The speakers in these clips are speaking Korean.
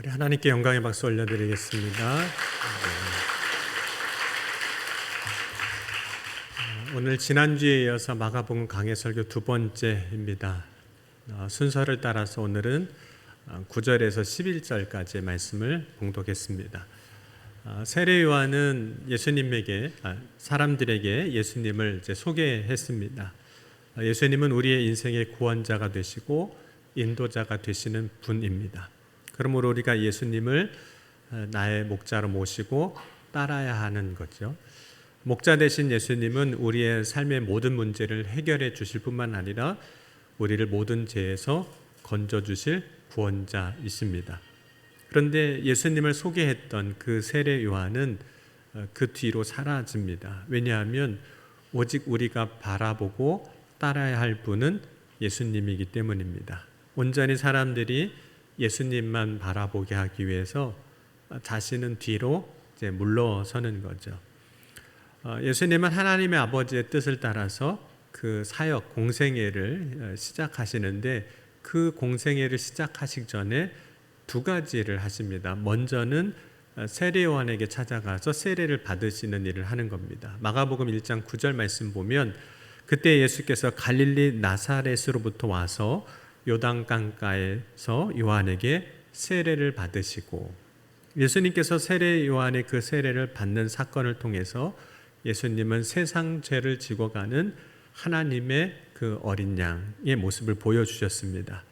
우리 하나님께 영광의 박수 올려드리겠습니다. 오늘 지난주에 이어서 마가복음 강해 설교 두 번째입니다. 순서를 따라서 오늘은 9절에서 11절까지의 말씀을 봉독했습니다. 세례 요한은 사람들에게 예수님을 소개했습니다. 예수님은 우리의 인생의 구원자가 되시고 인도자가 되시는 분입니다. 그러므로 우리가 예수님을 나의 목자로 모시고 따라야 하는 거죠. 목자 되신 예수님은 우리의 삶의 모든 문제를 해결해 주실 뿐만 아니라 우리를 모든 죄에서 건져 주실 구원자이십니다. 그런데 예수님을 소개했던 그 세례 요한은 그 뒤로 사라집니다. 왜냐하면 오직 우리가 바라보고 따라야 할 분은 예수님이기 때문입니다. 온전히 사람들이 예수님만 바라보게 하기 위해서 자신은 뒤로 물러서는 거죠. 예수님은 하나님의 아버지의 뜻을 따라서 그 사역 공생애를 시작하시는데 그 공생애를 시작하시기 전에 두 가지를 하십니다. 먼저는 세례 요한에게 찾아가서 세례를 받으시는 일을 하는 겁니다. 마가복음 1장 9절 말씀 보면 그때 예수께서 갈릴리 나사렛으로부터 와서 요단강가에서 요한에게 세례를 받으시고, 예수님께서 세례 요한의 그 세례를 받는 사건을 통해서 예수님은 세상 죄를 지고 가는 하나님의 그 어린 양의 모습을 보여주셨습니다.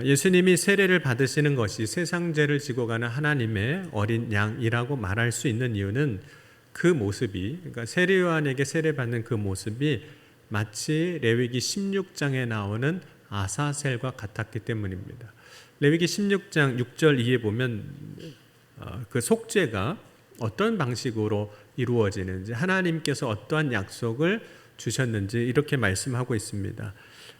예수님이 세례를 받으시는 것이 세상 죄를 지고 가는 하나님의 어린 양이라고 말할 수 있는 이유는 그 모습이, 그러니까 세례 요한에게 세례받는 그 모습이 마치 레위기 16장에 나오는 아사셀과 같았기 때문입니다. 레위기 16장 6절 이에 보면 그 속죄가 어떤 방식으로 이루어지는지, 하나님께서 어떠한 약속을 주셨는지 이렇게 말씀하고 있습니다.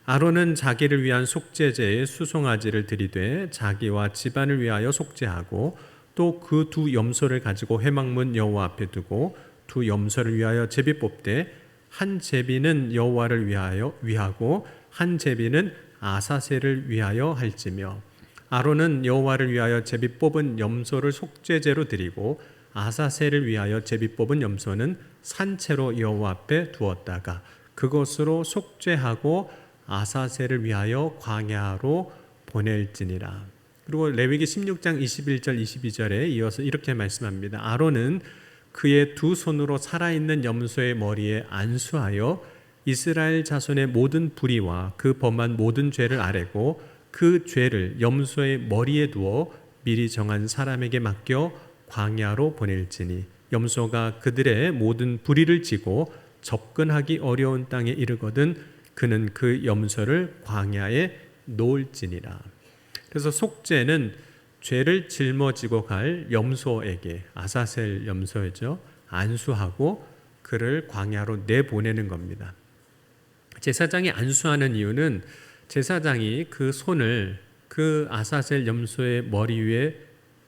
아론은 자기를 위한 속죄제에 수송아지를 드리되 자기와 집안을 위하여 속죄하고 또 그 두 염소를 가지고 회막문 여호와 앞에 두고 두 염소를 위하여 제비 뽑되 한 제비는 여호와를 위하고 한 제비는 아사셀을 위하여 할지며, 아론은 여호와를 위하여 제비 뽑은 염소를 속죄제로 드리고 아사셀을 위하여 제비 뽑은 염소는 산채로 여호와 앞에 두었다가 그것으로 속죄하고 아사셀을 위하여 광야로 보낼지니라. 그리고 레위기 16장 21절 22절에 이어서 이렇게 말씀합니다. 아론은 그의 두 손으로 살아있는 염소의 머리에 안수하여 이스라엘 자손의 모든 불의와 그 범한 모든 죄를 아뢰고 그 죄를 염소의 머리에 두어 미리 정한 사람에게 맡겨 광야로 보낼지니, 염소가 그들의 모든 불의를 지고 접근하기 어려운 땅에 이르거든 그는 그 염소를 광야에 놓을지니라. 그래서 속죄는 죄를 짊어지고 갈 염소에게, 아사셀 염소죠, 안수하고 그를 광야로 내보내는 겁니다. 제사장이 안수하는 이유는 제사장이 그 손을 그 아사셀 염소의 머리 위에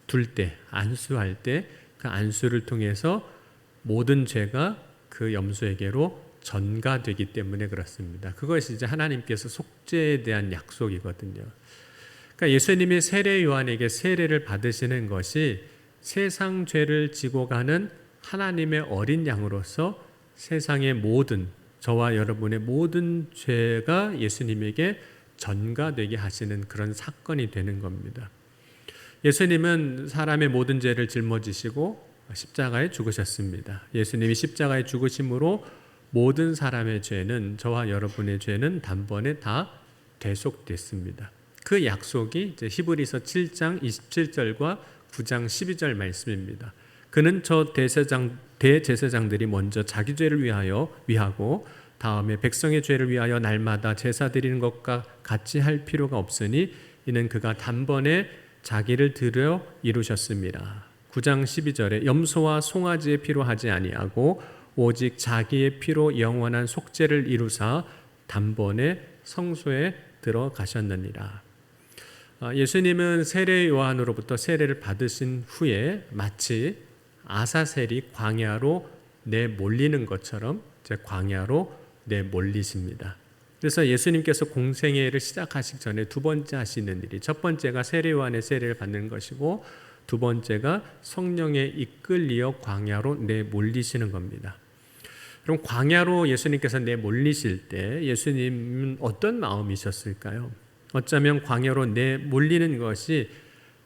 둘 때, 안수할 때 그 안수를 통해서 모든 죄가 그 염소에게로 전가되기 때문에 그렇습니다. 그것이 이제 하나님께서 속죄에 대한 약속이거든요. 그러니까 예수님이 세례 요한에게 세례를 받으시는 것이 세상 죄를 지고 가는 하나님의 어린 양으로서 세상의 모든, 저와 여러분의 모든 죄가 예수님에게 전가되게 하시는 그런 사건이 되는 겁니다. 예수님은 사람의 모든 죄를 짊어지시고 십자가에 죽으셨습니다. 예수님이 십자가에 죽으심으로 모든 사람의 죄는, 저와 여러분의 죄는 단번에 다 대속됐습니다. 그 약속이 이제 히브리서 7장 27절과 9장 12절 말씀입니다. 그는 저 대제사장들이 먼저 자기 죄를 위하고 다음에 백성의 죄를 위하여 날마다 제사 드리는 것과 같이 할 필요가 없으니 이는 그가 단번에 자기를 드려 이루셨습니다. 9장 12절에 염소와 송아지의 피로 하지 아니하고 오직 자기의 피로 영원한 속죄를 이루사 단번에 성소에 들어가셨느니라. 예수님은 세례 요한으로부터 세례를 받으신 후에 마치 아사셀이 광야로 내몰리는 것처럼 광야로 내몰리십니다. 그래서 예수님께서 공생애를 시작하시기 전에 두 번째 하시는 일이, 첫 번째가 세례 요한의 세례를 받는 것이고 두 번째가 성령에 이끌리어 광야로 내몰리시는 겁니다. 그럼 광야로 예수님께서 내몰리실 때 예수님은 어떤 마음이셨을까요? 어쩌면 광야로 내몰리는 것이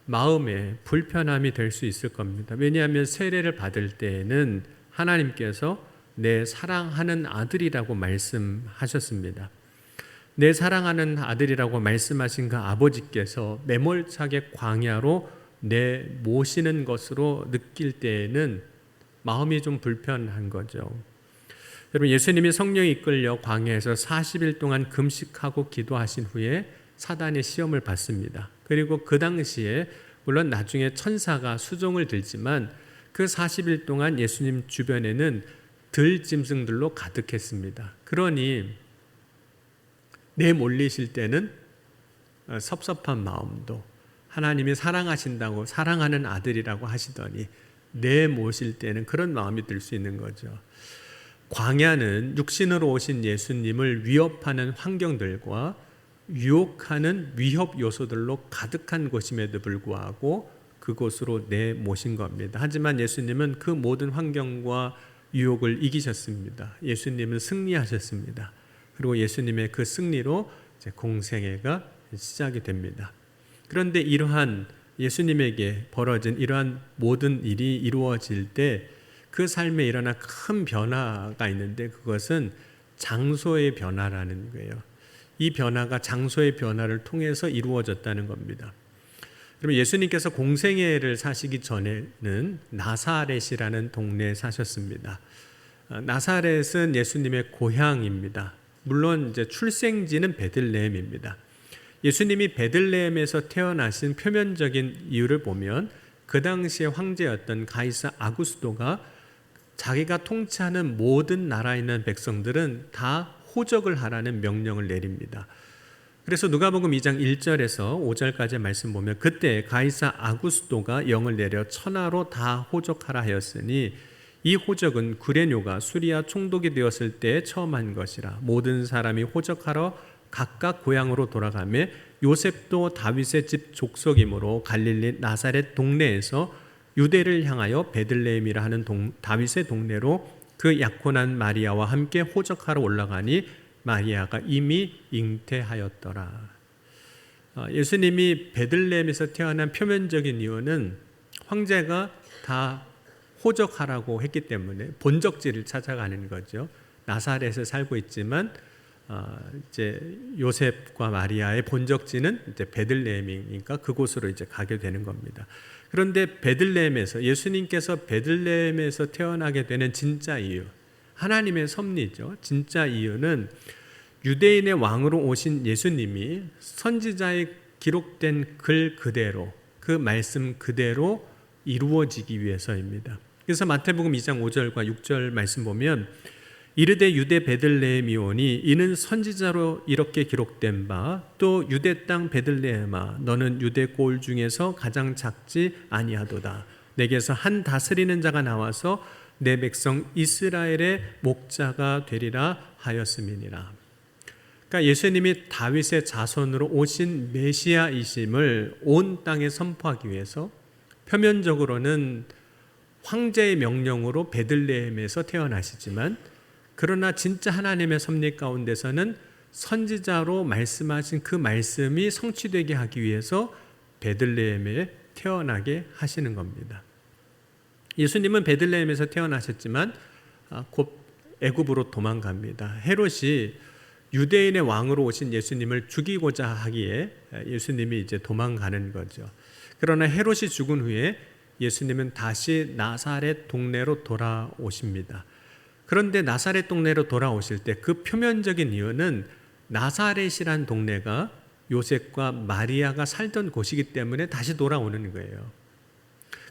마음의 불편함이 될 수 있을 겁니다. 왜냐하면 세례를 받을 때에는 하나님께서 내 사랑하는 아들이라고 말씀하셨습니다. 내 사랑하는 아들이라고 말씀하신 그 아버지께서 매몰차게 광야로 내모시는 것으로 느낄 때에는 마음이 좀 불편한 거죠. 여러분, 예수님이 성령에 이끌려 광야에서 40일 동안 금식하고 기도하신 후에 사단의 시험을 받습니다. 그리고 그 당시에 물론 나중에 천사가 수종을 들지만 그 40일 동안 예수님 주변에는 들짐승들로 가득했습니다. 그러니 내몰리실 때는 섭섭한 마음도, 하나님이 사랑하신다고 사랑하는 아들이라고 하시더니 내모실 때는 그런 마음이 들 수 있는 거죠. 광야는 육신으로 오신 예수님을 위협하는 환경들과 유혹하는 위협 요소들로 가득한 곳임에도 불구하고 그곳으로 내모신 겁니다. 하지만 예수님은 그 모든 환경과 유혹을 이기셨습니다. 예수님은 승리하셨습니다. 그리고 예수님의 그 승리로 이제 공생애가 시작이 됩니다. 그런데 이러한 예수님에게 벌어진 이러한 모든 일이 이루어질 때 그 삶에 일어난 큰 변화가 있는데 그것은 장소의 변화라는 거예요. 이 변화가 장소의 변화를 통해서 이루어졌다는 겁니다. 그러면 예수님께서 공생애를 사시기 전에는 나사렛이라는 동네에 사셨습니다. 나사렛은 예수님의 고향입니다. 물론 이제 출생지는 베들레헴입니다. 예수님이 베들레헴에서 태어나신 표면적인 이유를 보면 그 당시의 황제였던 가이사 아구스도가 자기가 통치하는 모든 나라에 있는 백성들은 다 호적을 하라는 명령을 내립니다. 그래서 누가복음 2장 1절에서 5절까지의 말씀 보면 그때 가이사 아구스도가 영을 내려 천하로 다 호적하라 하였으니 이 호적은 구레뇨가 수리아 총독이 되었을 때 처음 한 것이라. 모든 사람이 호적하러 각각 고향으로 돌아가며 요셉도 다윗의 집 족속이므로 갈릴리 나사렛 동네에서 유대를 향하여 베들레헴이라 하는 다윗의 동네로 그 약혼한 마리아와 함께 호적하러 올라가니 마리아가 이미 잉태하였더라. 예수님이 베들레헴에서 태어난 표면적인 이유는 황제가 다 호적하라고 했기 때문에 본적지를 찾아가는 거죠. 나사렛에 살고 있지만 이제 요셉과 마리아의 본적지는 이제 베들레헴이니까 그곳으로 이제 가게 되는 겁니다. 그런데 베들레헴에서 예수님께서 베들레헴에서 태어나게 되는 진짜 이유, 하나님의 섭리죠. 진짜 이유는 유대인의 왕으로 오신 예수님이 선지자의 기록된 글 그대로, 그 말씀 그대로 이루어지기 위해서입니다. 그래서 마태복음 2장 5절과 6절 말씀 보면 이르되 유대 베들레헴이오니 이는 선지자로 이렇게 기록된 바 또 유대 땅 베들레헴아 너는 유대 고을 중에서 가장 작지 아니하도다. 내게서 한 다스리는 자가 나와서 내 백성 이스라엘의 목자가 되리라 하였음이니라. 그러니까 예수님이 다윗의 자손으로 오신 메시아이심을 온 땅에 선포하기 위해서 표면적으로는 황제의 명령으로 베들레헴에서 태어나시지만 그러나 진짜 하나님의 섭리 가운데서는 선지자로 말씀하신 그 말씀이 성취되게 하기 위해서 베들레헴에 태어나게 하시는 겁니다. 예수님은 베들레헴에서 태어나셨지만 곧 애굽으로 도망갑니다. 헤롯이 유대인의 왕으로 오신 예수님을 죽이고자 하기에 예수님이 이제 도망가는 거죠. 그러나 헤롯이 죽은 후에 예수님은 다시 나사렛 동네로 돌아오십니다. 그런데 나사렛 동네로 돌아오실 때 그 표면적인 이유는 나사렛이란 동네가 요셉과 마리아가 살던 곳이기 때문에 다시 돌아오는 거예요.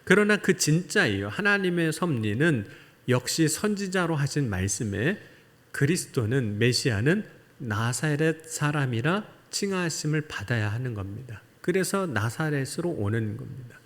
그러나 그 진짜 이유, 하나님의 섭리는 역시 선지자로 하신 말씀에 그리스도는, 메시아는 나사렛 사람이라 칭하심을 받아야 하는 겁니다. 그래서 나사렛으로 오는 겁니다.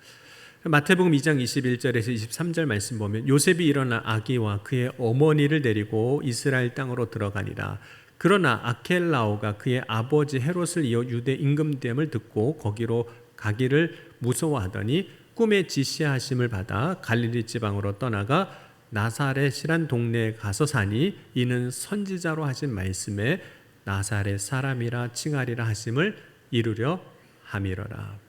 마태복음 2장 21절에서 23절 말씀 보면 요셉이 일어나 아기와 그의 어머니를 데리고 이스라엘 땅으로 들어가니라. 그러나 아켈라오가 그의 아버지 헤롯을 이어 유대 임금됨을 듣고 거기로 가기를 무서워하더니 꿈에 지시하심을 받아 갈릴리 지방으로 떠나가 나사렛이란 동네에 가서 사니 이는 선지자로 하신 말씀에 나사렛 사람이라 칭하리라 하심을 이루려 함이로라.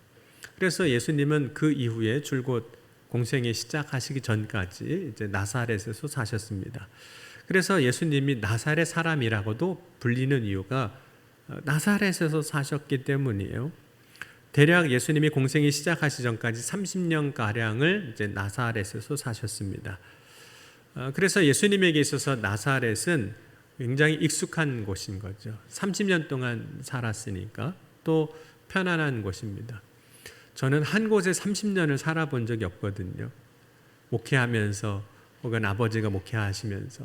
그래서 예수님은 그 이후에 줄곧 공생이 시작하시기 전까지 이제 나사렛에서 사셨습니다. 그래서 예수님이 나사렛 사람이라고도 불리는 이유가 나사렛에서 사셨기 때문이에요. 대략 예수님이 공생이 시작하시기 전까지 30년 가량을 이제 나사렛에서 사셨습니다. 그래서 예수님에게 있어서 나사렛은 굉장히 익숙한 곳인 거죠. 30년 동안 살았으니까 또 편안한 곳입니다. 저는 한 곳에 30년을 살아본 적이 없거든요. 목회하면서 혹은 아버지가 목회하시면서.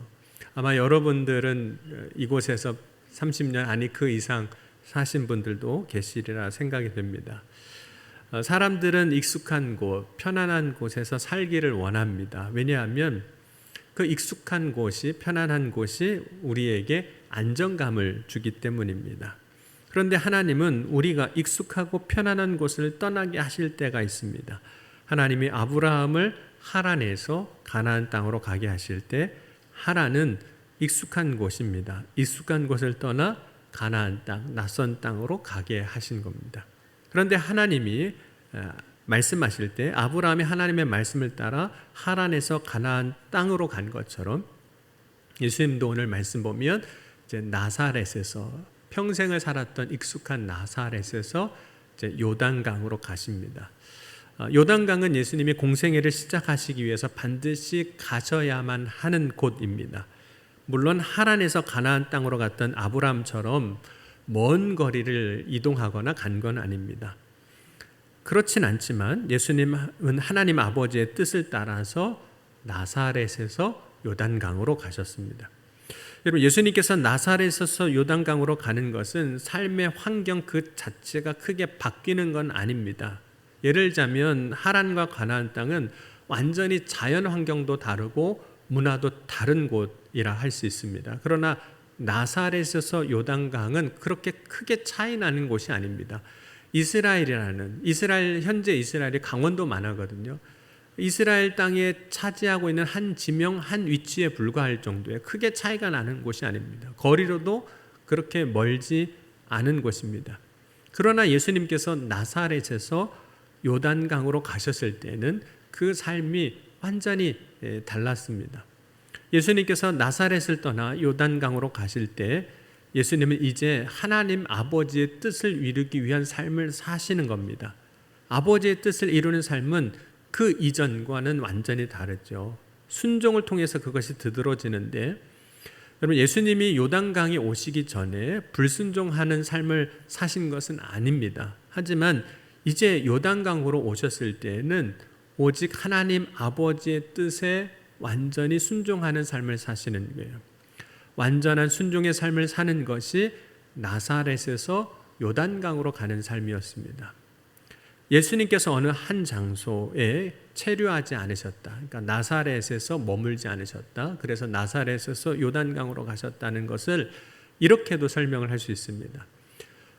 아마 여러분들은 이곳에서 30년 아니 그 이상 사신 분들도 계시리라 생각이 됩니다. 사람들은 익숙한 곳, 편안한 곳에서 살기를 원합니다. 왜냐하면 그 익숙한 곳이, 편안한 곳이 우리에게 안정감을 주기 때문입니다. 그런데 하나님은 우리가 익숙하고 편안한 곳을 떠나게 하실 때가 있습니다. 하나님이 아브라함을 하란에서 가나안 땅으로 가게 하실 때 하란은 익숙한 곳입니다. 익숙한 곳을 떠나 가나안 땅, 낯선 땅으로 가게 하신 겁니다. 그런데 하나님이 말씀하실 때 아브라함이 하나님의 말씀을 따라 하란에서 가나안 땅으로 간 것처럼 예수님도 오늘 말씀 보면 이제 나사렛에서 평생을 살았던 익숙한 나사렛에서 이제 요단강으로 가십니다. 요단강은 예수님이 공생애를 시작하시기 위해서 반드시 가셔야만 하는 곳입니다. 물론 하란에서 가나안 땅으로 갔던 아브라함처럼 먼 거리를 이동하거나 간 건 아닙니다. 그렇진 않지만 예수님은 하나님 아버지의 뜻을 따라서 나사렛에서 요단강으로 가셨습니다. 여러분, 예수님께서 나사렛에서 요단강으로 가는 것은 삶의 환경 그 자체가 크게 바뀌는 건 아닙니다. 예를 들자면 하란과 가나안 땅은 완전히 자연 환경도 다르고 문화도 다른 곳이라 할 수 있습니다. 그러나 나사렛에서 요단강은 그렇게 크게 차이 나는 곳이 아닙니다. 현재 이스라엘이 강원도 만하거든요. 이스라엘 땅에 차지하고 있는 한 지명, 한 위치에 불과할 정도의 크게 차이가 나는 곳이 아닙니다. 거리로도 그렇게 멀지 않은 곳입니다. 그러나 예수님께서 나사렛에서 요단강으로 가셨을 때는 그 삶이 완전히 달랐습니다. 예수님께서 나사렛을 떠나 요단강으로 가실 때 예수님은 이제 하나님 아버지의 뜻을 이루기 위한 삶을 사시는 겁니다. 아버지의 뜻을 이루는 삶은 그 이전과는 완전히 다르죠. 순종을 통해서 그것이 두드러지는데, 여러분, 예수님이 요단강에 오시기 전에 불순종하는 삶을 사신 것은 아닙니다. 하지만 이제 요단강으로 오셨을 때는 오직 하나님 아버지의 뜻에 완전히 순종하는 삶을 사시는 거예요. 완전한 순종의 삶을 사는 것이 나사렛에서 요단강으로 가는 삶이었습니다. 예수님께서 어느 한 장소에 체류하지 않으셨다. 그러니까 나사렛에서 머물지 않으셨다. 그래서 나사렛에서 요단강으로 가셨다는 것을 이렇게도 설명을 할 수 있습니다.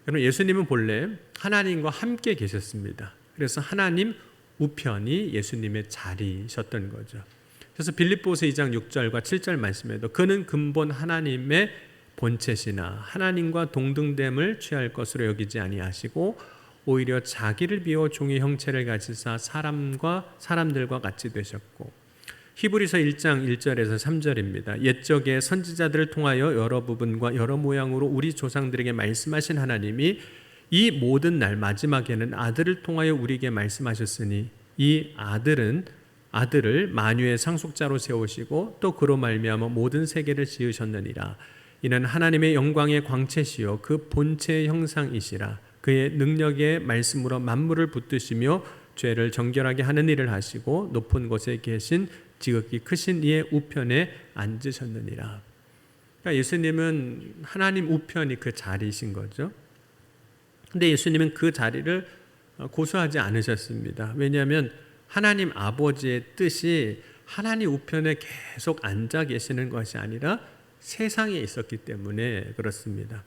여러분, 예수님은 본래 하나님과 함께 계셨습니다. 그래서 하나님 우편이 예수님의 자리셨던 거죠. 그래서 빌립보서 2장 6절과 7절 말씀에도 그는 근본 하나님의 본체시나 하나님과 동등됨을 취할 것으로 여기지 아니하시고 오히려 자기를 비워 종의 형체를 가지사 사람들과 같이 되셨고, 히브리서 1장 1절에서 3절입니다. 옛적에 선지자들을 통하여 여러 부분과 여러 모양으로 우리 조상들에게 말씀하신 하나님이 이 모든 날 마지막에는 아들을 통하여 우리에게 말씀하셨으니 이 아들을 만유의 상속자로 세우시고 또 그로 말미암아 모든 세계를 지으셨느니라. 이는 하나님의 영광의 광채시요 그 본체의 형상이시라. 그의 능력의 말씀으로 만물을 붙드시며 죄를 정결하게 하는 일을 하시고 높은 곳에 계신 지극히 크신 이의 우편에 앉으셨느니라. 그러니까 예수님은 하나님 우편이 그 자리이신 거죠. 근데 예수님은 그 자리를 고수하지 않으셨습니다. 왜냐하면 하나님 아버지의 뜻이 하나님 우편에 계속 앉아 계시는 것이 아니라 세상에 있었기 때문에 그렇습니다.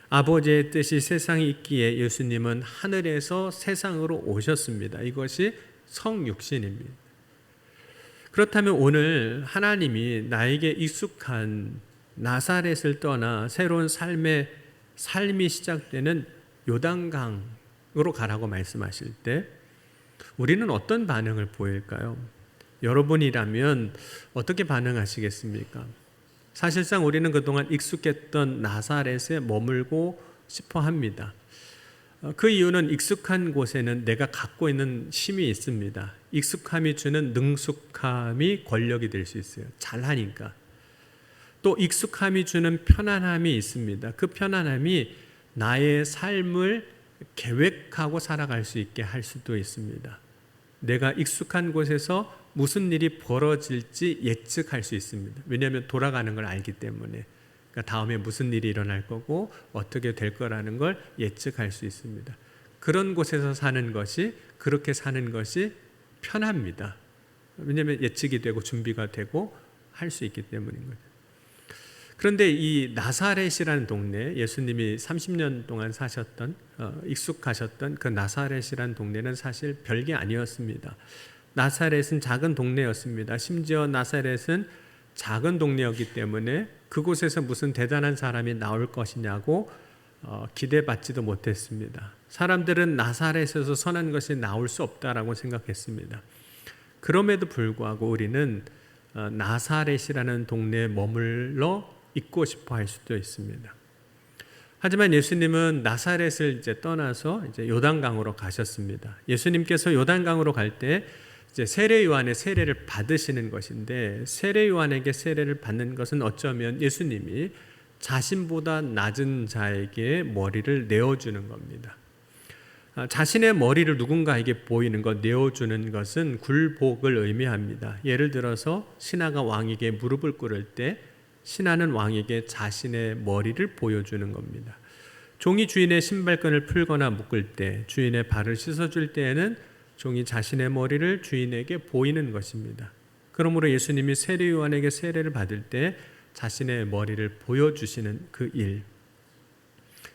아버지의 뜻이 세상에 있기에 예수님은 하늘에서 세상으로 오셨습니다. 이것이 성육신입니다. 그렇다면 오늘 하나님이 나에게 익숙한 나사렛을 떠나 새로운 삶이 시작되는 요단강으로 가라고 말씀하실 때 우리는 어떤 반응을 보일까요? 여러분이라면 어떻게 반응하시겠습니까? 사실상 우리는 그동안 익숙했던 나사렛에 머물고 싶어 합니다. 그 이유는 익숙한 곳에는 내가 갖고 있는 힘이 있습니다. 익숙함이 주는 능숙함이 권력이 될 수 있어요. 잘하니까. 또 익숙함이 주는 편안함이 있습니다. 그 편안함이 나의 삶을 계획하고 살아갈 수 있게 할 수도 있습니다. 내가 익숙한 곳에서 무슨 일이 벌어질지 예측할 수 있습니다. 왜냐하면 돌아가는 걸 알기 때문에. 그러니까 다음에 무슨 일이 일어날 거고 어떻게 될 거라는 걸 예측할 수 있습니다. 그런 곳에서 사는 것이, 그렇게 사는 것이 편합니다. 왜냐하면 예측이 되고 준비가 되고 할 수 있기 때문인 거죠. 그런데 이 나사렛이라는 동네, 예수님이 30년 동안 사셨던 익숙하셨던 그 나사렛이라는 동네는 사실 별게 아니었습니다. 나사렛은 작은 동네였습니다. 심지어 나사렛은 작은 동네였기 때문에 그곳에서 무슨 대단한 사람이 나올 것이냐고 기대받지도 못했습니다. 사람들은 나사렛에서 선한 것이 나올 수 없다라고 생각했습니다. 그럼에도 불구하고 우리는 나사렛이라는 동네에 머물러 있고 싶어 할 수도 있습니다. 하지만 예수님은 나사렛을 이제 떠나서 이제 요단강으로 가셨습니다. 예수님께서 요단강으로 갈 때 이제 세례 요한의 세례를 받으시는 것인데, 세례 요한에게 세례를 받는 것은 어쩌면 예수님이 자신보다 낮은 자에게 머리를 내어주는 겁니다. 자신의 머리를 누군가에게 보이는 것, 내어주는 것은 굴복을 의미합니다. 예를 들어서 신하가 왕에게 무릎을 꿇을 때 신하는 왕에게 자신의 머리를 보여주는 겁니다. 종이 주인의 신발끈을 풀거나 묶을 때, 주인의 발을 씻어줄 때에는 종이 자신의 머리를 주인에게 보이는 것입니다. 그러므로 예수님이 세례 요한에게 세례를 받을 때 자신의 머리를 보여주시는 그 일,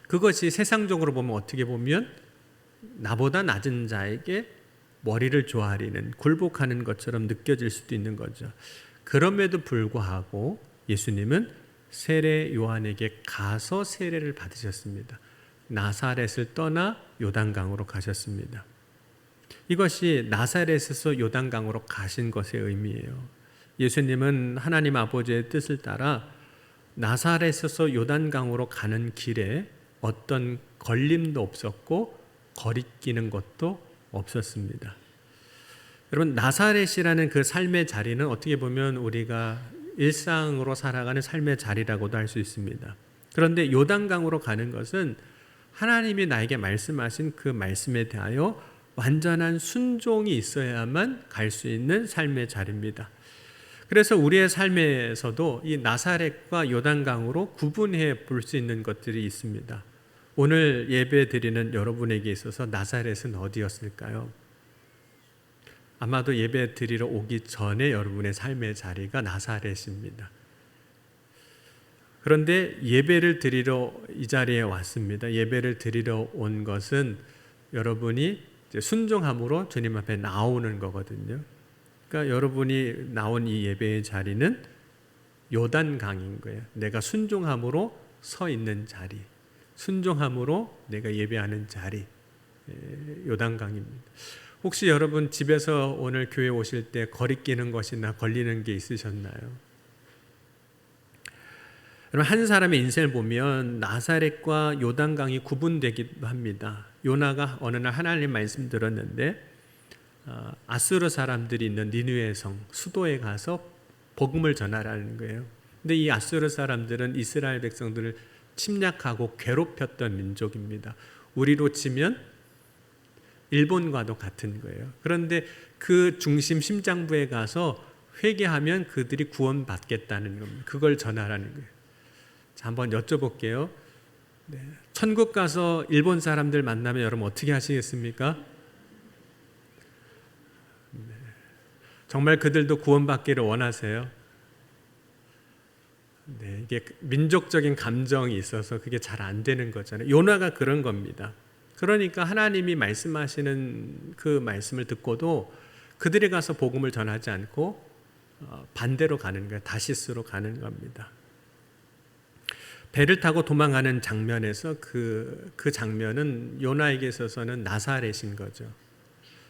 그것이 세상적으로 보면 어떻게 보면 나보다 낮은 자에게 머리를 조아리는, 굴복하는 것처럼 느껴질 수도 있는 거죠. 그럼에도 불구하고 예수님은 세례 요한에게 가서 세례를 받으셨습니다. 나사렛을 떠나 요단강으로 가셨습니다. 이것이 나사렛에서 요단강으로 가신 것의 의미예요. 예수님은 하나님 아버지의 뜻을 따라 나사렛에서 요단강으로 가는 길에 어떤 걸림도 없었고 거리끼는 것도 없었습니다. 여러분, 나사렛이라는 그 삶의 자리는 어떻게 보면 우리가 일상으로 살아가는 삶의 자리라고도 할 수 있습니다. 그런데 요단강으로 가는 것은 하나님이 나에게 말씀하신 그 말씀에 대하여 완전한 순종이 있어야만 갈 수 있는 삶의 자리입니다. 그래서 우리의 삶에서도 이 나사렛과 요단강으로 구분해 볼 수 있는 것들이 있습니다. 오늘 예배 드리는 여러분에게 있어서 나사렛은 어디였을까요? 아마도 예배 드리러 오기 전에 여러분의 삶의 자리가 나사렛입니다. 그런데 예배를 드리러 이 자리에 왔습니다. 예배를 드리러 온 것은 여러분이 순종함으로 주님 앞에 나오는 거거든요. 그러니까 여러분이 나온 이 예배의 자리는 요단강인 거예요. 내가 순종함으로 서 있는 자리, 순종함으로 내가 예배하는 자리, 요단강입니다. 혹시 여러분 집에서 오늘 교회 오실 때 거리끼는 것이나 걸리는 게 있으셨나요? 여러분, 한 사람의 인생을 보면 나사렛과 요단강이 구분되기도 합니다. 요나가 어느 날 하나님 말씀 들었는데 아수르 사람들이 있는 니느웨 성 수도에 가서 복음을 전하라는 거예요. 근데 이 아수르 사람들은 이스라엘 백성들을 침략하고 괴롭혔던 민족입니다. 우리로 치면 일본과도 같은 거예요. 그런데 그 중심 심장부에 가서 회개하면 그들이 구원받겠다는 겁니다. 그걸 전하라는 거예요. 자, 한번 여쭤볼게요. 네. 천국 가서 일본 사람들 만나면 여러분 어떻게 하시겠습니까? 네. 정말 그들도 구원받기를 원하세요? 네, 이게 민족적인 감정이 있어서 그게 잘 안 되는 거잖아요. 요나가 그런 겁니다. 그러니까 하나님이 말씀하시는 그 말씀을 듣고도 그들이 가서 복음을 전하지 않고 반대로 가는 거예요. 다시스로 가는 겁니다. 배를 타고 도망가는 장면에서 그 장면은 요나에게 있어서는 나사렛인 거죠.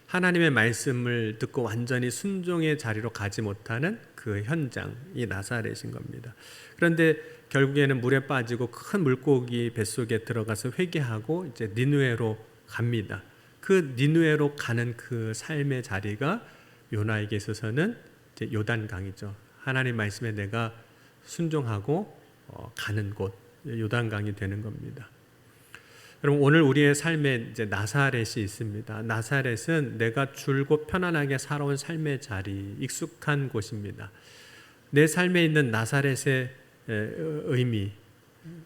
하나님의 말씀을 듣고 완전히 순종의 자리로 가지 못하는 그 현장이 나사렛인 겁니다. 그런데 결국에는 물에 빠지고 큰 물고기 뱃속에 들어가서 회개하고 이제 니느웨로 갑니다. 그 니느웨로 가는 그 삶의 자리가 요나에게 있어서는 이제 요단강이죠. 하나님 말씀에 내가 순종하고 가는 곳, 요단강이 되는 겁니다. 여러분, 오늘 우리의 삶에 이제 나사렛이 있습니다. 나사렛은 내가 줄곧 편안하게 살아온 삶의 자리, 익숙한 곳입니다. 내 삶에 있는 나사렛의 의미,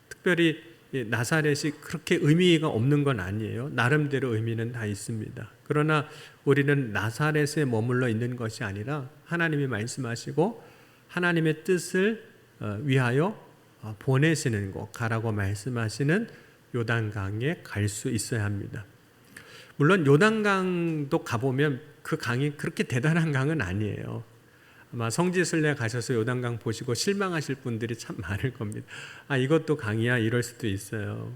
특별히 나사렛이 그렇게 의미가 없는 건 아니에요. 나름대로 의미는 다 있습니다. 그러나 우리는 나사렛에 머물러 있는 것이 아니라 하나님이 말씀하시고 하나님의 뜻을 위하여 보내시는 곳, 가라고 말씀하시는 요단강에 갈 수 있어야 합니다. 물론 요단강도 가보면 그 강이 그렇게 대단한 강은 아니에요. 아마 성지순례 가셔서 요단강 보시고 실망하실 분들이 참 많을 겁니다. 아, 이것도 강이야? 이럴 수도 있어요.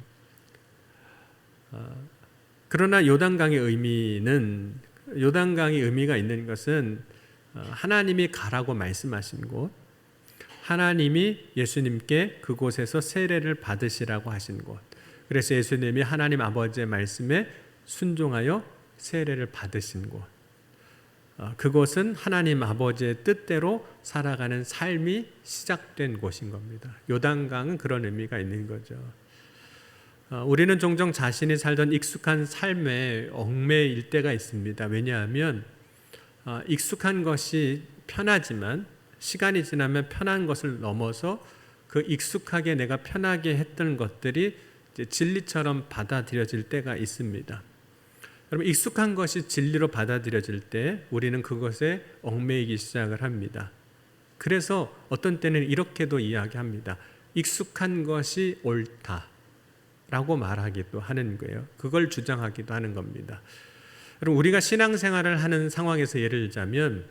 그러나 요단강의 의미가 있는 것은 하나님이 가라고 말씀하신 곳, 하나님이 예수님께 그곳에서 세례를 받으시라고 하신 곳, 그래서 예수님이 하나님 아버지의 말씀에 순종하여 세례를 받으신 곳, 그곳은 하나님 아버지의 뜻대로 살아가는 삶이 시작된 곳인 겁니다. 요단강은 그런 의미가 있는 거죠. 우리는 종종 자신이 살던 익숙한 삶에 얽매일 때가 있습니다. 왜냐하면 익숙한 것이 편하지만 시간이 지나면 편한 것을 넘어서 그 익숙하게 내가 편하게 했던 것들이 진리처럼 받아들여질 때가 있습니다. 여러분, 익숙한 것이 진리로 받아들여질 때 우리는 그것에 얽매이기 시작을 합니다. 그래서 어떤 때는 이렇게도 이야기합니다. 익숙한 것이 옳다라고 말하기도 하는 거예요. 그걸 주장하기도 하는 겁니다. 여러분, 우리가 신앙생활을 하는 상황에서 예를 들자면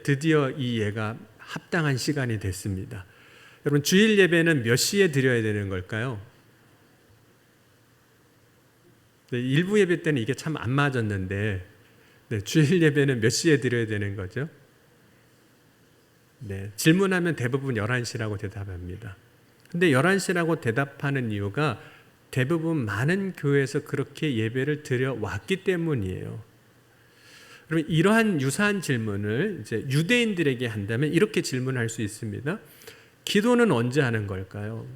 드디어 이 예가 합당한 시간이 됐습니다. 여러분, 주일 예배는 몇 시에 드려야 되는 걸까요? 일부 예배 때는 이게 참 안 맞았는데 주일 예배는 몇 시에 드려야 되는 거죠? 질문하면 대부분 11시라고 대답합니다. 근데 11시라고 대답하는 이유가 대부분 많은 교회에서 그렇게 예배를 드려왔기 때문이에요. 그러면 이러한 유사한 질문을 이제 유대인들에게 한다면 이렇게 질문할 수 있습니다. 기도는 언제 하는 걸까요?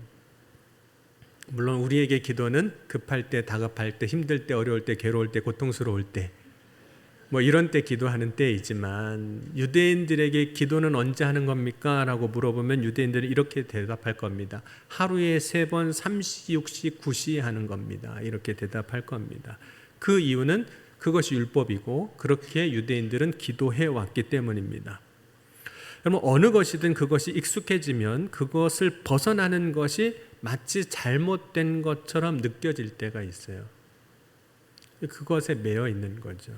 물론 우리에게 기도는 급할 때, 다급할 때, 힘들 때, 어려울 때, 괴로울 때, 고통스러울 때, 뭐 이런 때 기도하는 때이지만 유대인들에게 기도는 언제 하는 겁니까? 라고 물어보면 유대인들은 이렇게 대답할 겁니다. 하루에 3번 3시, 6시, 9시 하는 겁니다. 이렇게 대답할 겁니다. 그 이유는 그것이 율법이고 그렇게 유대인들은 기도해 왔기 때문입니다. 여러분, 어느 것이든 그것이 익숙해지면 그것을 벗어나는 것이 마치 잘못된 것처럼 느껴질 때가 있어요. 그것에 매여 있는 거죠.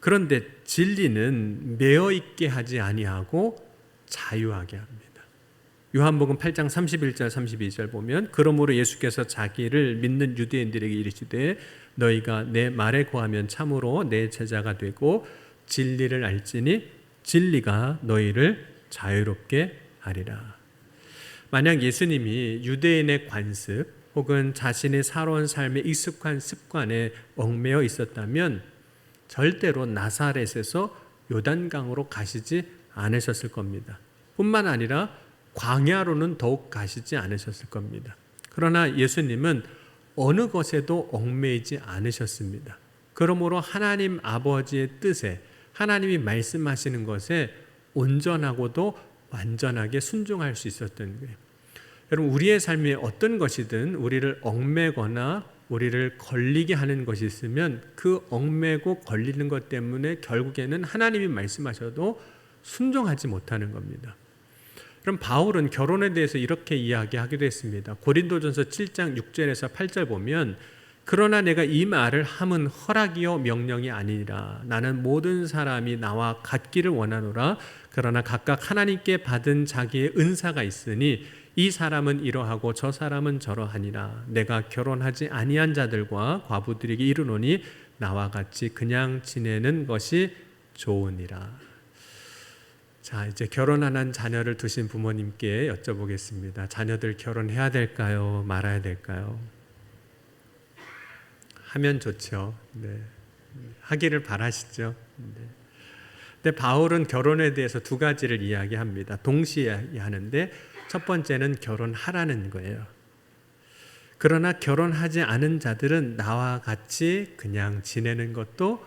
그런데 진리는 매여 있게 하지 아니하고 자유하게 합니다. 요한복음 8장 31절 32절 보면 그러므로 예수께서 자기를 믿는 유대인들에게 이르시되 너희가 내 말에 거하면 참으로 내 제자가 되고 진리를 알지니 진리가 너희를 자유롭게 하리라. 만약 예수님이 유대인의 관습 혹은 자신의 살아온 삶의 익숙한 습관에 얽매여 있었다면 절대로 나사렛에서 요단강으로 가시지 않으셨을 겁니다. 뿐만 아니라 광야로는 더욱 가시지 않으셨을 겁니다. 그러나 예수님은 어느 것에도 얽매이지 않으셨습니다. 그러므로 하나님 아버지의 뜻에, 하나님이 말씀하시는 것에 온전하고도 완전하게 순종할 수 있었던 거예요. 여러분, 우리의 삶에 어떤 것이든 우리를 얽매거나 우리를 걸리게 하는 것이 있으면 그 얽매고 걸리는 것 때문에 결국에는 하나님이 말씀하셔도 순종하지 못하는 겁니다. 그럼 바울은 결혼에 대해서 이렇게 이야기하기도 했습니다. 고린도전서 7장 6절에서 8절 보면 그러나 내가 이 말을 함은 허락이요 명령이 아니니라. 나는 모든 사람이 나와 같기를 원하노라. 그러나 각각 하나님께 받은 자기의 은사가 있으니 이 사람은 이러하고 저 사람은 저러하니라. 내가 결혼하지 아니한 자들과 과부들에게 이르노니 나와 같이 그냥 지내는 것이 좋으니라. 자, 이제 결혼 안 한 자녀를 두신 부모님께 여쭤보겠습니다. 자녀들 결혼해야 될까요? 말아야 될까요? 하면 좋죠. 네. 하기를 바라시죠. 네. 근데 바울은 결혼에 대해서 두 가지를 이야기합니다. 동시에 하는데 첫 번째는 결혼하라는 거예요. 그러나 결혼하지 않은 자들은 나와 같이 그냥 지내는 것도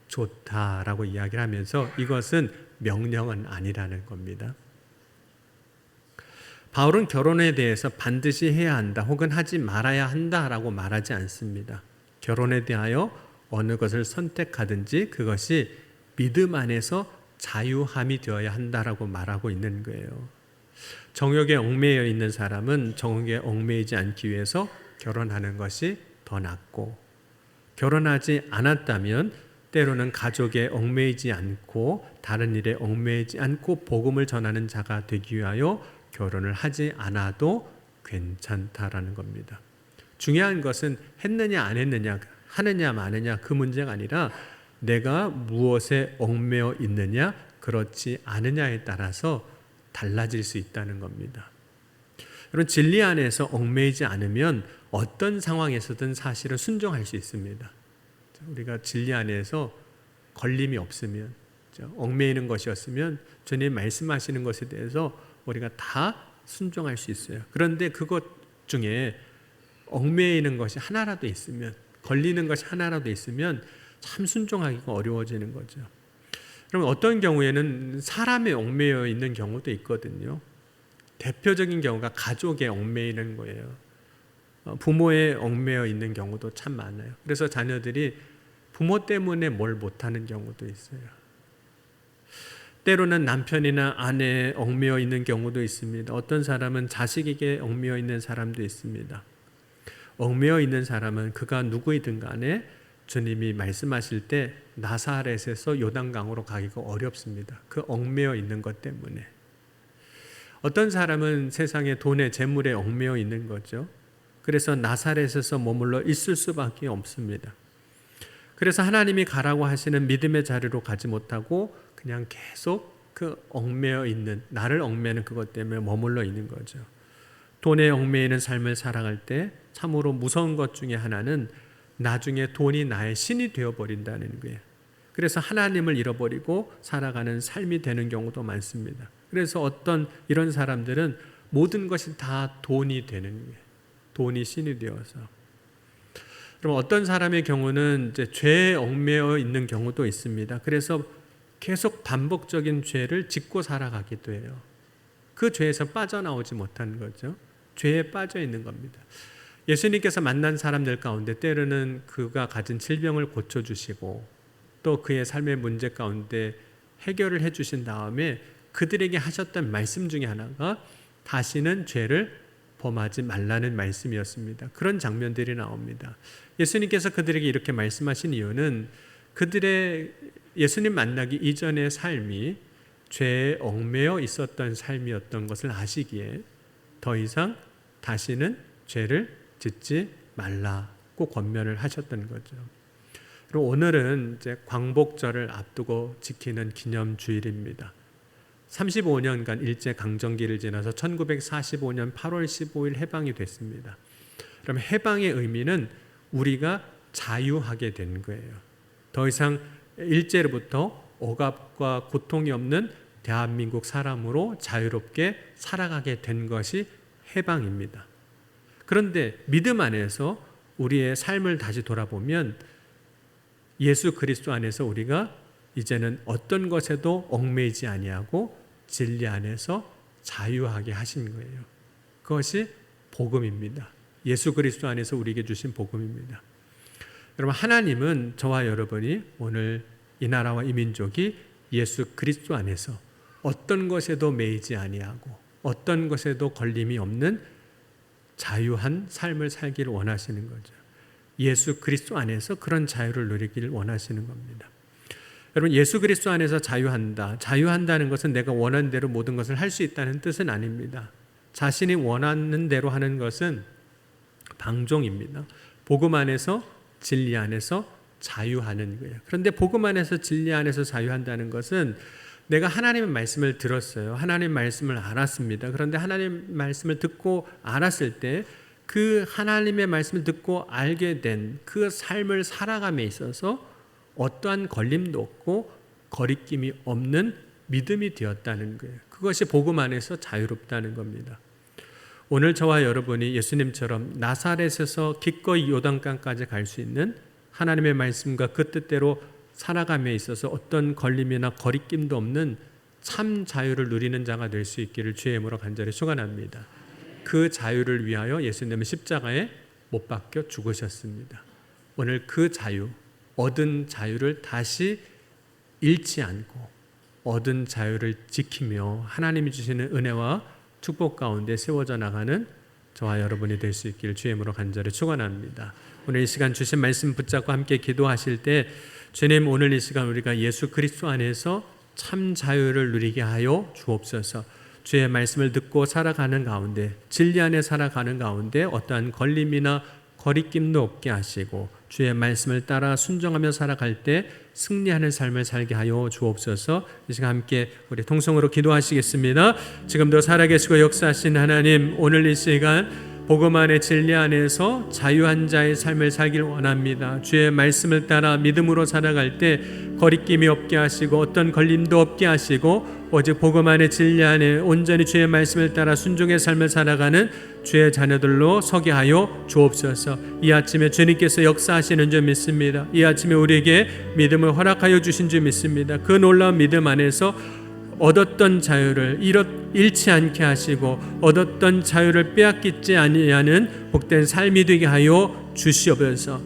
좋다라고 이야기를 하면서 이것은 명령은 아니라는 겁니다. 바울은 결혼에 대해서 반드시 해야 한다 혹은 하지 말아야 한다라고 말하지 않습니다. 결혼에 대하여 어느 것을 선택하든지 그것이 믿음 안에서 자유함이 되어야 한다라고 말하고 있는 거예요. 정욕에 얽매여 있는 사람은 정욕에 얽매이지 않기 위해서 결혼하는 것이 더 낫고, 결혼하지 않았다면 때로는 가족에 얽매이지 않고 다른 일에 얽매이지 않고 복음을 전하는 자가 되기 위하여 결혼을 하지 않아도 괜찮다라는 겁니다. 중요한 것은 했느냐 안 했느냐, 하느냐 마느냐 그 문제가 아니라 내가 무엇에 얽매여 있느냐 그렇지 않느냐에 따라서 달라질 수 있다는 겁니다. 여러분, 진리 안에서 얽매이지 않으면 어떤 상황에서든 사실은 순종할 수 있습니다. 우리가 진리 안에서 걸림이 없으면, 얽매이는 것이었으면 주님 말씀하시는 것에 대해서 우리가 다 순종할 수 있어요. 그런데 그것 중에 얽매이는 것이 하나라도 있으면, 걸리는 것이 하나라도 있으면 참 순종하기가 어려워지는 거죠. 그럼 어떤 경우에는 사람에 얽매여 있는 경우도 있거든요. 대표적인 경우가 가족에 얽매이는 거예요. 부모에 얽매여 있는 경우도 참 많아요. 그래서 자녀들이 부모 때문에 뭘 못하는 경우도 있어요. 때로는 남편이나 아내에 얽매여 있는 경우도 있습니다. 어떤 사람은 자식에게 얽매여 있는 사람도 있습니다. 얽매여 있는 사람은 그가 누구이든 간에 주님이 말씀하실 때 나사렛에서 요단강으로 가기가 어렵습니다. 그 얽매여 있는 것 때문에. 어떤 사람은 세상의 돈에 재물에 얽매여 있는 거죠. 그래서 나사렛에서 머물러 있을 수밖에 없습니다. 그래서 하나님이 가라고 하시는 믿음의 자리로 가지 못하고 그냥 계속 그 얽매여 있는, 나를 얽매는 그것 때문에 머물러 있는 거죠. 돈에 얽매이는 삶을 살아갈 때 참으로 무서운 것 중에 하나는 나중에 돈이 나의 신이 되어버린다는 거예요. 그래서 하나님을 잃어버리고 살아가는 삶이 되는 경우도 많습니다. 그래서 어떤 이런 사람들은 모든 것이 다 돈이 되는 거예요. 돈이 신이 되어서. 그럼 어떤 사람의 경우는 이제 죄에 얽매여 있는 경우도 있습니다. 그래서 계속 반복적인 죄를 짓고 살아가기도 해요. 그 죄에서 빠져나오지 못하는 거죠. 죄에 빠져 있는 겁니다. 예수님께서 만난 사람들 가운데 때로는 그가 가진 질병을 고쳐주시고 또 그의 삶의 문제 가운데 해결을 해주신 다음에 그들에게 하셨던 말씀 중에 하나가 다시는 죄를 범하지 말라는 말씀이었습니다. 그런 장면들이 나옵니다. 예수님께서 그들에게 이렇게 말씀하신 이유는 그들의 예수님 만나기 이전의 삶이 죄에 얽매여 있었던 삶이었던 것을 아시기에 더 이상 다시는 죄를 짓지 말라고 권면을 하셨던 거죠. 그리고 오늘은 이제 광복절을 앞두고 지키는 기념주일입니다. 35년간 일제 강점기를 지나서 1945년 8월 15일 해방이 됐습니다. 그럼 해방의 의미는 우리가 자유하게 된 거예요. 더 이상 일제로부터 억압과 고통이 없는 대한민국 사람으로 자유롭게 살아가게 된 것이 해방입니다. 그런데 믿음 안에서 우리의 삶을 다시 돌아보면 예수 그리스도 안에서 우리가 이제는 어떤 것에도 얽매이지 아니하고 진리 안에서 자유하게 하신 거예요. 그것이 복음입니다. 예수 그리스도 안에서 우리에게 주신 복음입니다. 여러분, 하나님은 저와 여러분이 오늘 이 나라와 이 민족이 예수 그리스도 안에서 어떤 것에도 매이지 아니하고 어떤 것에도 걸림이 없는 자유한 삶을 살기를 원하시는 거죠. 예수 그리스도 안에서 그런 자유를 누리기를 원하시는 겁니다. 여러분, 예수 그리스도 안에서 자유한다. 자유한다는 것은 내가 원하는 대로 모든 것을 할 수 있다는 뜻은 아닙니다. 자신이 원하는 대로 하는 것은 방종입니다. 복음 안에서, 진리 안에서 자유하는 거예요. 그런데 복음 안에서, 진리 안에서 자유한다는 것은 내가 하나님의 말씀을 들었어요. 하나님의 말씀을 알았습니다. 그런데 하나님의 말씀을 듣고 알았을 때 그 하나님의 말씀을 듣고 알게 된 그 삶을 살아감에 있어서 어떠한 걸림도 없고 거리낌이 없는 믿음이 되었다는 거예요. 그것이 복음 안에서 자유롭다는 겁니다. 오늘 저와 여러분이 예수님처럼 나사렛에서 기꺼이 요단강까지 갈 수 있는 하나님의 말씀과 그 뜻대로 살아감에 있어서 어떤 걸림이나 거리낌도 없는 참 자유를 누리는 자가 될 수 있기를 주의 이름으로 간절히 축원합니다. 그 자유를 위하여 예수님은 십자가에 못 박혀 죽으셨습니다. 오늘 그 자유, 얻은 자유를 다시 잃지 않고 얻은 자유를 지키며 하나님이 주시는 은혜와 축복 가운데 세워져 나가는 저와 여러분이 될 수 있기를 주의 이름으로 간절히 축원합니다. 오늘 이 시간 주신 말씀 붙잡고 함께 기도하실 때 주님, 오늘 이 시간 우리가 예수 그리스도 안에서 참 자유를 누리게 하여 주옵소서. 주의 말씀을 듣고 살아가는 가운데, 진리 안에 살아가는 가운데 어떠한 걸림이나 거리낌도 없게 하시고 주의 말씀을 따라 순종하며 살아갈 때 승리하는 삶을 살게 하여 주옵소서. 이 시간 함께 우리 통성으로 기도하시겠습니다. 지금도 살아계시고 역사하신 하나님, 오늘 이 시간 복음 안에 진리 안에서 자유한 자의 삶을 살길 원합니다. 주의 말씀을 따라 믿음으로 살아갈 때 거리낌이 없게 하시고 어떤 걸림도 없게 하시고 오직 복음 안에 진리 안에 온전히 주의 말씀을 따라 순종의 삶을 살아가는 주의 자녀들로 서게 하여 주옵소서. 이 아침에 주님께서 역사하시는 줄 믿습니다. 이 아침에 우리에게 믿음을 허락하여 주신 줄 믿습니다. 그 놀라운 믿음 안에서 얻었던 자유를 잃지 않게 하시고 얻었던 자유를 빼앗기지 아니하는 복된 삶이 되게 하여 주시옵소서.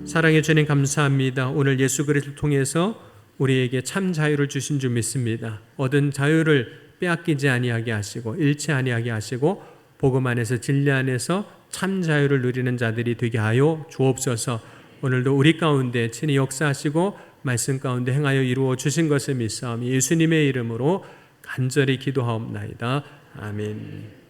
사랑해 주님 감사합니다. 오늘 예수 그리스도를 통해서 우리에게 참 자유를 주신 줄 믿습니다. 얻은 자유를 빼앗기지 아니하게 하시고 잃지 아니하게 하시고 복음 안에서 진리 안에서 참 자유를 누리는 자들이 되게 하여 주옵소서. 오늘도 우리 가운데 친히 역사하시고 말씀 가운데 행하여 이루어 주신 것을 믿사오니 예수님의 이름으로 간절히 기도하옵나이다. 아멘.